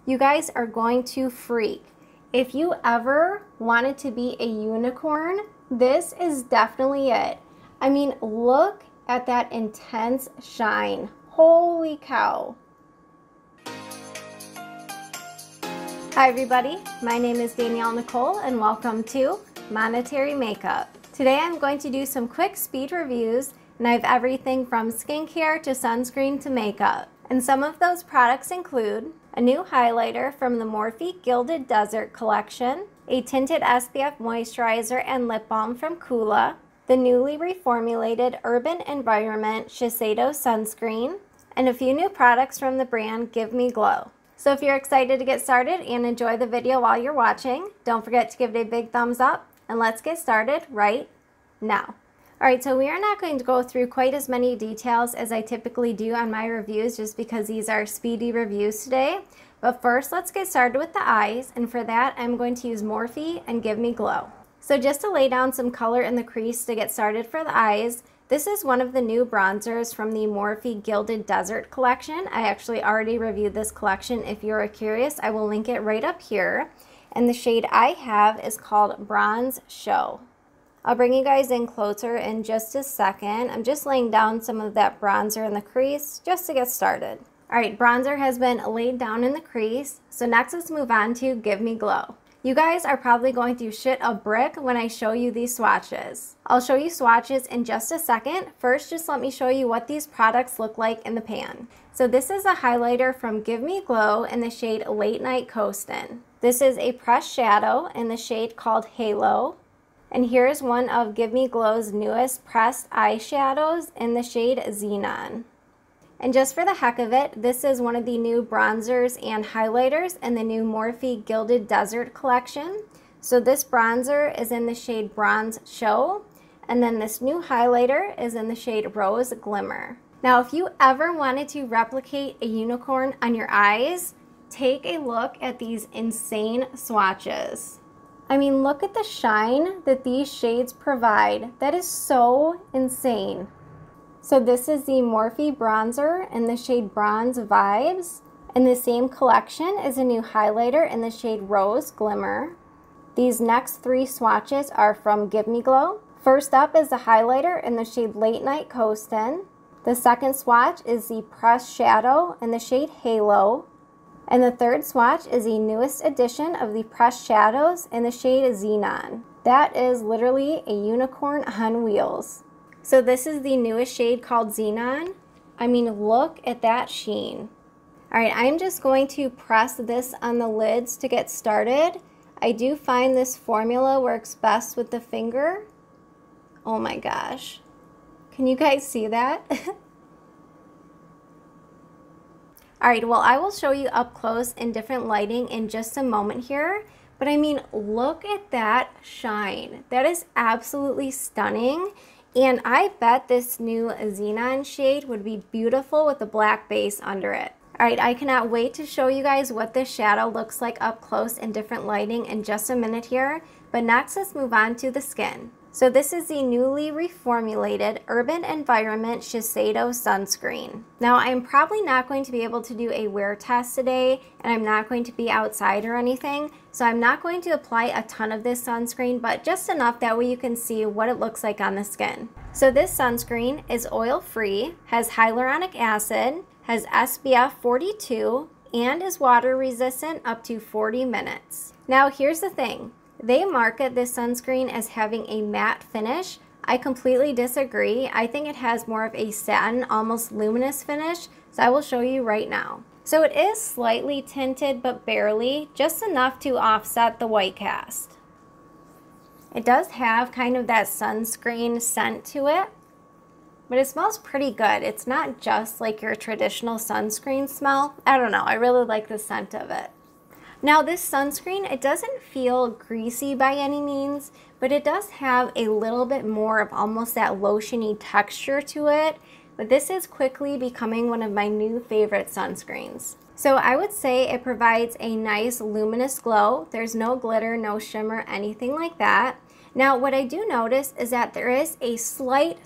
You guys are going to freak. If you ever wanted to be a unicorn, this is definitely it. I mean, look at that intense shine. Holy cow. Hi everybody, my name is Danielle Nicole and welcome to Monetary Makeup. Today I'm going to do some quick speed reviews, and I have everything from skincare to sunscreen to makeup. And some of those products include a new highlighter from the Morphe Gilded Desert collection, a tinted SPF moisturizer and lip balm from Kula, the newly reformulated Urban Environment Shiseido Sunscreen, and a few new products from the brand Give Me Glow. So if you're excited to get started and enjoy the video while you're watching, don't forget to give it a big thumbs up, and let's get started right now. Alright, so we are not going to go through quite as many details as I typically do on my reviews just because these are speedy reviews today. But first, let's get started with the eyes, and for that I'm going to use Morphe and Give Me Glow. So just to lay down some color in the crease to get started for the eyes, this is one of the new bronzers from the Morphe Gilded Desert collection. I actually already reviewed this collection. If you're curious, I will link it right up here. And the shade I have is called Bronze Show. I'll bring you guys in closer in just a second. I'm just laying down some of that bronzer in the crease just to get started. Alright, bronzer has been laid down in the crease, so next let's move on to Give Me Glow. You guys are probably going to shit a brick when I show you these swatches. I'll show you swatches in just a second. First, just let me show you what these products look like in the pan. So this is a highlighter from Give Me Glow in the shade Late Night Coastin. This is a pressed shadow in the shade called Halo. And here's one of Give Me Glow's newest pressed eyeshadows in the shade Xenon. And just for the heck of it, this is one of the new bronzers and highlighters in the new Morphe Gilded Desert collection. So this bronzer is in the shade Bronze Show, and then this new highlighter is in the shade Rose Glimmer. Now, if you ever wanted to replicate a unicorn on your eyes, take a look at these insane swatches. I mean, look at the shine that these shades provide. That is so insane. So this is the Morphe bronzer in the shade Bronze Vibes. In the same collection is a new highlighter in the shade Rose Glimmer. These next three swatches are from Give Me Glow. First up is the highlighter in the shade Late Night Coastin. The second swatch is the pressed shadow in the shade Halo. And the third swatch is the newest edition of the pressed shadows in the shade Zenon. That is literally a unicorn on wheels. So this is the newest shade called Xenon. I mean, look at that sheen. Alright, I'm just going to press this on the lids to get started. I do find this formula works best with the finger. Oh my gosh. Can you guys see that? Alright, well, I will show you up close in different lighting in just a moment here. But I mean, look at that shine. That is absolutely stunning. And I bet this new Xenon shade would be beautiful with a black base under it. Alright, I cannot wait to show you guys what this shadow looks like up close in different lighting in just a minute here. But next, let's move on to the skin. So this is the newly reformulated Urban Environment Shiseido Sunscreen. Now, I'm probably not going to be able to do a wear test today, and I'm not going to be outside or anything, so I'm not going to apply a ton of this sunscreen, but just enough that way you can see what it looks like on the skin. So this sunscreen is oil-free, has hyaluronic acid, has SPF 42, and is water resistant up to 40 minutes. Now, here's the thing. They market this sunscreen as having a matte finish. I completely disagree. I think it has more of a satin, almost luminous finish, so I will show you right now. So it is slightly tinted, but barely, just enough to offset the white cast. It does have kind of that sunscreen scent to it, but it smells pretty good. It's not just like your traditional sunscreen smell. I don't know, I really like the scent of it. Now this sunscreen, it doesn't feel greasy by any means, but it does have a little bit more of almost that lotiony texture to it. But this is quickly becoming one of my new favorite sunscreens. So I would say it provides a nice luminous glow. There's no glitter, no shimmer, anything like that. Now what I do notice is that there is a slight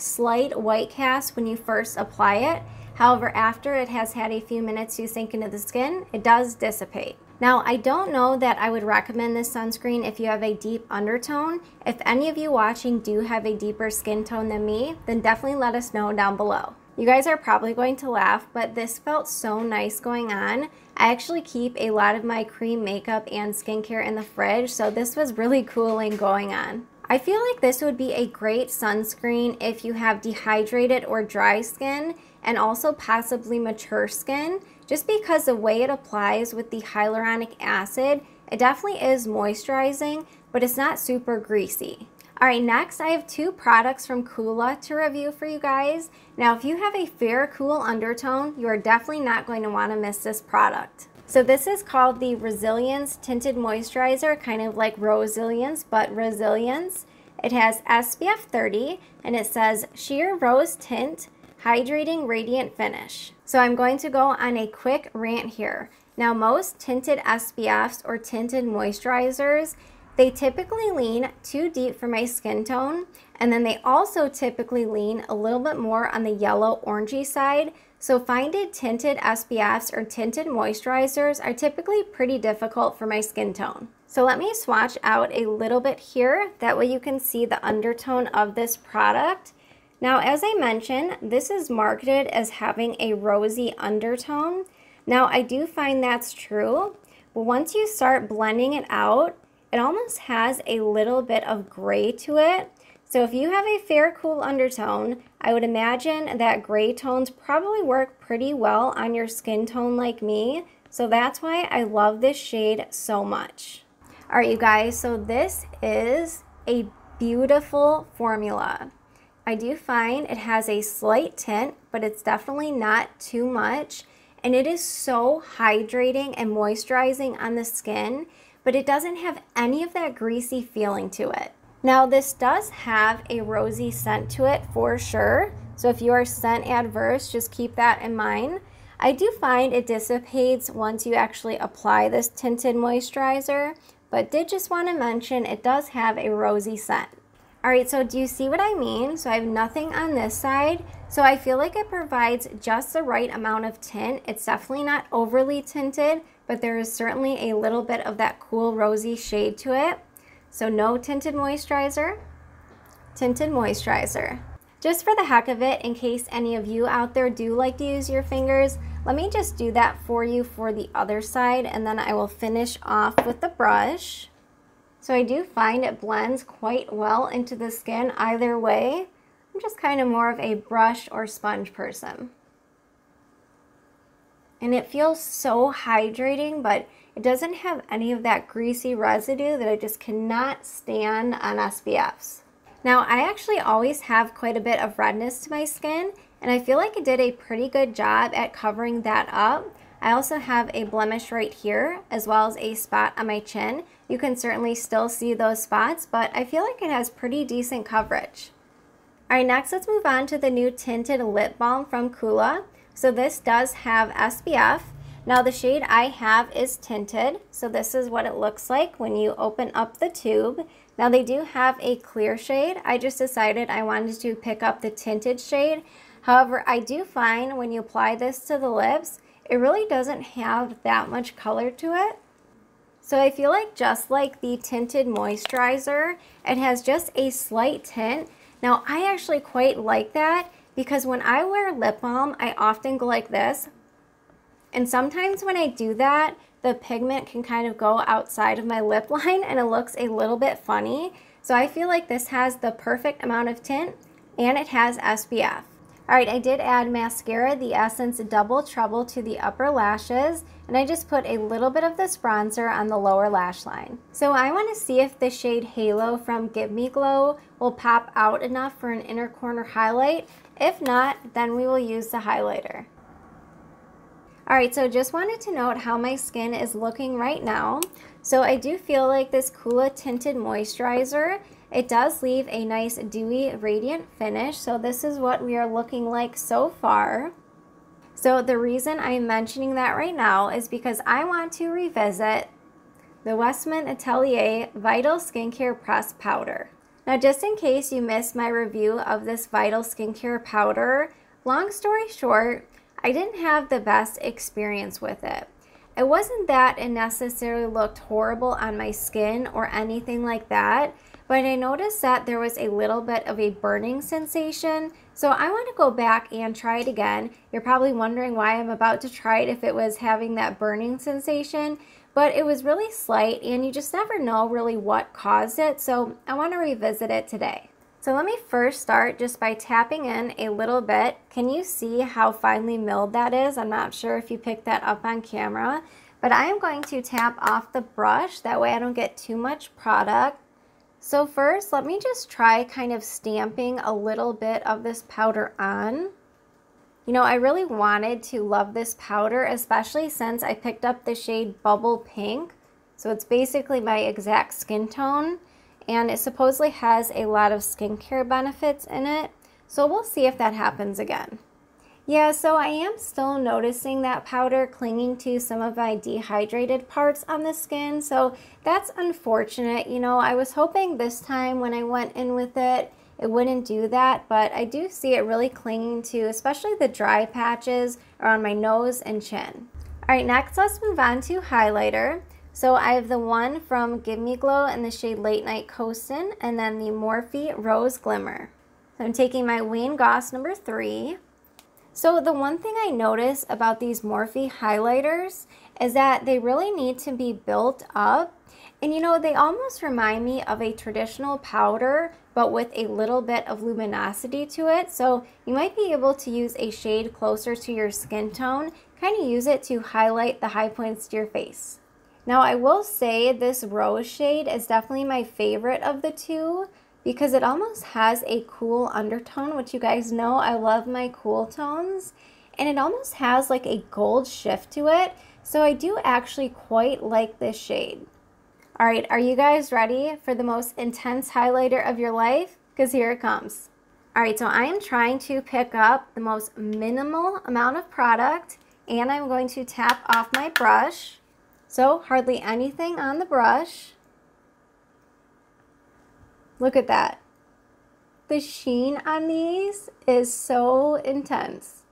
white cast when you first apply it. However, after it has had a few minutes to sink into the skin, it does dissipate. Now, I don't know that I would recommend this sunscreen if you have a deep undertone. If any of you watching do have a deeper skin tone than me, then definitely let us know down below. You guys are probably going to laugh, but this felt so nice going on. I actually keep a lot of my cream makeup and skincare in the fridge, so this was really cooling going on. I feel like this would be a great sunscreen if you have dehydrated or dry skin and also possibly mature skin, just because the way it applies with the hyaluronic acid, it definitely is moisturizing, but it's not super greasy. Alright, next I have two products from Kula to review for you guys. Now, if you have a fair, cool undertone, you are definitely not going to want to miss this product. So this is called the Resilience Tinted Moisturizer, kind of like Rosilience, but Resilience. It has SPF 30, and it says Sheer Rose Tint, Hydrating Radiant Finish. So I'm going to go on a quick rant here. Now, most tinted SPFs or tinted moisturizers, they typically lean too deep for my skin tone, and then they also typically lean a little bit more on the yellow orangey side. So finding tinted SPFs or tinted moisturizers are typically pretty difficult for my skin tone. So let me swatch out a little bit here, that way you can see the undertone of this product. Now, as I mentioned, this is marketed as having a rosy undertone. Now, I do find that's true, but once you start blending it out, it almost has a little bit of gray to it. So if you have a fair, cool undertone, I would imagine that gray tones probably work pretty well on your skin tone like me. So that's why I love this shade so much. All right, you guys, so this is a beautiful formula. I do find it has a slight tint, but it's definitely not too much. And it is so hydrating and moisturizing on the skin, but it doesn't have any of that greasy feeling to it. Now, this does have a rosy scent to it for sure. So if you are scent adverse, just keep that in mind. I do find it dissipates once you actually apply this tinted moisturizer, but did just want to mention it does have a rosy scent. All right, so do you see what I mean? So I have nothing on this side. So I feel like it provides just the right amount of tint. It's definitely not overly tinted, but there is certainly a little bit of that cool rosy shade to it. So no tinted moisturizer, tinted moisturizer. Just for the heck of it, in case any of you out there do like to use your fingers, let me just do that for you for the other side, and then I will finish off with the brush. So I do find it blends quite well into the skin either way. I'm just kind of more of a brush or sponge person. And it feels so hydrating, but it doesn't have any of that greasy residue that I just cannot stand on SPFs. Now, I actually always have quite a bit of redness to my skin, and I feel like it did a pretty good job at covering that up. I also have a blemish right here, as well as a spot on my chin. You can certainly still see those spots, but I feel like it has pretty decent coverage. All right, next let's move on to the new Tinted Lip Balm from Kula. So this does have SPF. Now the shade I have is tinted, so this is what it looks like when you open up the tube. Now they do have a clear shade. I just decided I wanted to pick up the tinted shade. However, I do find when you apply this to the lips, it really doesn't have that much color to it. So I feel like just like the tinted moisturizer, it has just a slight tint. Now I actually quite like that because when I wear lip balm, I often go like this. And sometimes when I do that, the pigment can kind of go outside of my lip line and it looks a little bit funny. So I feel like this has the perfect amount of tint and it has SPF. All right, I did add mascara, the Essence Double Trouble, to the upper lashes, and I just put a little bit of this bronzer on the lower lash line. So I want to see if the shade Halo from Give Me Glow will pop out enough for an inner corner highlight. If not, then we will use the highlighter. All right, so just wanted to note how my skin is looking right now. So I do feel like this COOLA Tinted Moisturizer, it does leave a nice dewy, radiant finish. So this is what we are looking like so far. So the reason I'm mentioning that right now is because I want to revisit the Westman Atelier Vital Skincare Press Powder. Now, just in case you missed my review of this Vital Skincare Powder, long story short, I didn't have the best experience with it. It wasn't that it necessarily looked horrible on my skin or anything like that, but I noticed that there was a little bit of a burning sensation. So I want to go back and try it again. You're probably wondering why I'm about to try it if it was having that burning sensation, but it was really slight and you just never know really what caused it. So I want to revisit it today. So let me first start just by tapping in a little bit. Can you see how finely milled that is? I'm not sure if you picked that up on camera, but I am going to tap off the brush. That way I don't get too much product. So first, let me just try kind of stamping a little bit of this powder on. You know, I really wanted to love this powder, especially since I picked up the shade Bubble Pink. So it's basically my exact skin tone. And it supposedly has a lot of skincare benefits in it. So we'll see if that happens again. Yeah, so I am still noticing that powder clinging to some of my dehydrated parts on the skin. So that's unfortunate. You know, I was hoping this time when I went in with it, it wouldn't do that. But I do see it really clinging to especially the dry patches around my nose and chin. All right, next let's move on to highlighter. So I have the one from Give Me Glow in the shade Late Night Coastin, and then the Morphe Rose Glimmer. So I'm taking my Wayne Goss number 3. So the one thing I notice about these Morphe highlighters is that they really need to be built up. And you know, they almost remind me of a traditional powder, but with a little bit of luminosity to it. So you might be able to use a shade closer to your skin tone, kind of use it to highlight the high points to your face. Now I will say this rose shade is definitely my favorite of the two because it almost has a cool undertone, which you guys know I love my cool tones, and it almost has like a gold shift to it. So I do actually quite like this shade. All right, are you guys ready for the most intense highlighter of your life? Because here it comes. All right, so I am trying to pick up the most minimal amount of product and I'm going to tap off my brush. So hardly anything on the brush. Look at that. The sheen on these is so intense.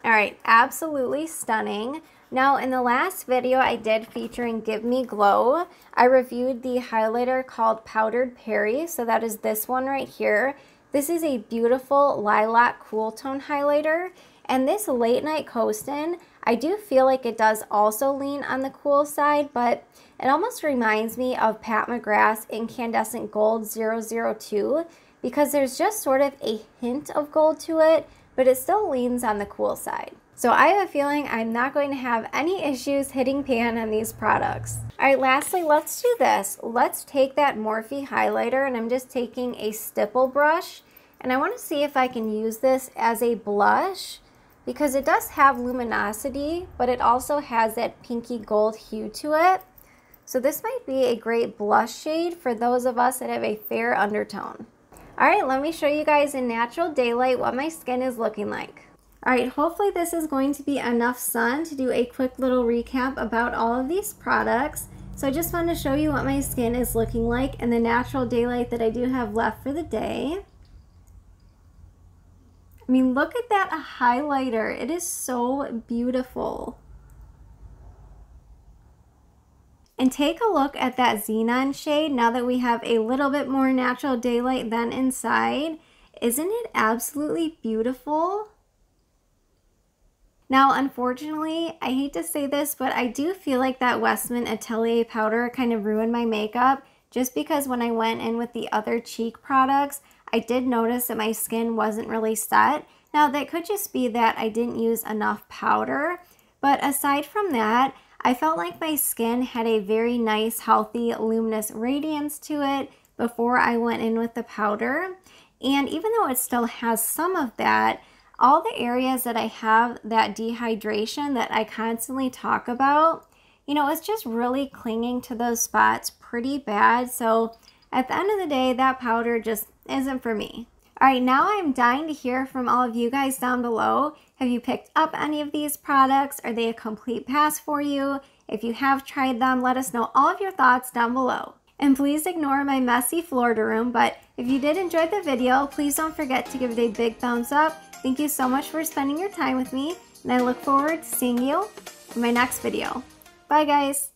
All right, absolutely stunning. Now in the last video I did featuring Give Me Glow, I reviewed the highlighter called Powdered Perry. So that is this one right here. This is a beautiful lilac cool tone highlighter. And this Late Night Coastin, I do feel like it does also lean on the cool side, but it almost reminds me of Pat McGrath's Incandescent Gold 002 because there's just sort of a hint of gold to it, but it still leans on the cool side. So I have a feeling I'm not going to have any issues hitting pan on these products. All right, lastly, let's do this. Let's take that Morphe highlighter, and I'm just taking a stipple brush, and I want to see if I can use this as a blush, because it does have luminosity, but it also has that pinky gold hue to it. So this might be a great blush shade for those of us that have a fair undertone. All right, let me show you guys in natural daylight what my skin is looking like. All right, hopefully this is going to be enough sun to do a quick little recap about all of these products. So I just wanted to show you what my skin is looking like in the natural daylight that I do have left for the day. I mean, look at that highlighter. It is so beautiful. And take a look at that Xenon shade now that we have a little bit more natural daylight than inside. Isn't it absolutely beautiful? Now, unfortunately, I hate to say this, but I do feel like that Westman Atelier powder kind of ruined my makeup just because when I went in with the other cheek products, I did notice that my skin wasn't really set. Now that could just be that I didn't use enough powder, but aside from that, I felt like my skin had a very nice, healthy, luminous radiance to it before I went in with the powder. And even though it still has some of that, all the areas that I have that dehydration that I constantly talk about, you know, it's just really clinging to those spots pretty bad. So at the end of the day, that powder just isn't for me. All right, now I'm dying to hear from all of you guys down below. Have you picked up any of these products? Are they a complete pass for you? If you have tried them, let us know all of your thoughts down below. And please ignore my messy Florida room, but if you did enjoy the video, please don't forget to give it a big thumbs up. Thank you so much for spending your time with me, and I look forward to seeing you in my next video. Bye guys.